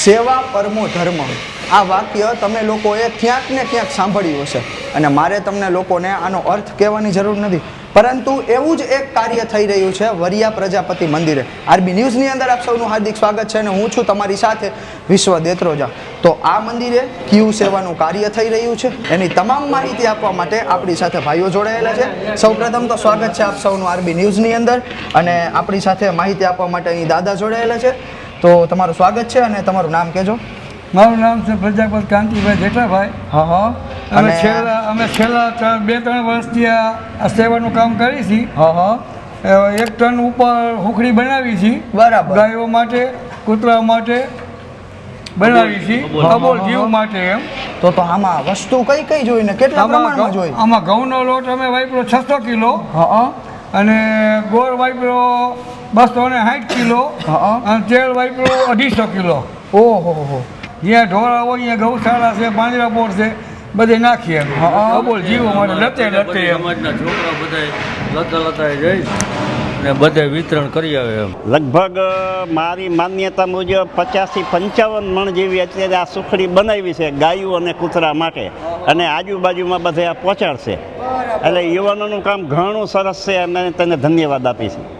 સેવા પરમો ધર્મ, આ વાક્ય તમે લોકોએ ક્યાંક ને ક્યાંક સાંભળ્યું હશે અને મારે તમને લોકોને આનો અર્થ કહેવાની જરૂર નથી, પરંતુ એવું જ એક કાર્ય થઈ રહ્યું છે વરિયા પ્રજાપતિ મંદિરે। આરબી ન્યૂઝની અંદર આપ સૌનું હાર્દિક સ્વાગત છે અને હું છું તમારી સાથે વિશ્વ દેત્રોજા। તો આ મંદિરે ક્યુ સેવાનું કાર્ય થઈ રહ્યું છે એની તમામ માહિતી આપવા માટે આપણી સાથે ભાઈઓ જોડાયેલા છે। સૌપ્રથમ તો સ્વાગત છે આપ સૌનું આરબી ન્યૂઝની અંદર અને આપણી સાથે માહિતી આપવા માટે અહીં દાદા જોડાયેલા છે, તો તમારું સ્વાગત છે અને તમારું નામ કહેજો। મારું નામ છે પ્રજાપતિ કાંતિભાઈ જેઠાભાઈ। હા અમે છેલ્લા 2-3 વર્ષથી આ સેવાનું કામ કરી છીએ। હા 1 ટન ઉપર હુખડી બનાવી છીએ, બરાબર, ગાયો માટે, કૂતરા માટે બનાવી છીએ, અબોલ જીવ માટે એમ। તો આમાં વસ્તુ કઈ કઈ જોઈ ને કેટલા પ્રમાણમાં જોઈ? આમાં ઘઉંનો લોટ અમે વાપર્યો 600 કિલો અને ગોળ વાપર્યો 260 કિલો અને તેલ વાપર્યો 250 કિલો। ઓહો, જ્યાં ઢોરા હોય ત્યાં ગૌશાળા છે, પાંજરાપોળ છે, બધે નાખીએ એમ અબોલ જીવો માટે લતે એમ। સમાજના છોકરા બધા લતા જઈ ને બધે વિતરણ કરી આવે એમ। લગભગ મારી માન્યતા મુજબ 50 થી 55 મણ જેવી અત્યારે આ સુખડી બનાવી છે ગાયો અને કૂતરા માટે, અને આજુબાજુમાં બધે આ પહોંચાડશે। એટલે યુવાનોનું કામ ઘણું સરસ છે અને તેને ધન્યવાદ આપીશ।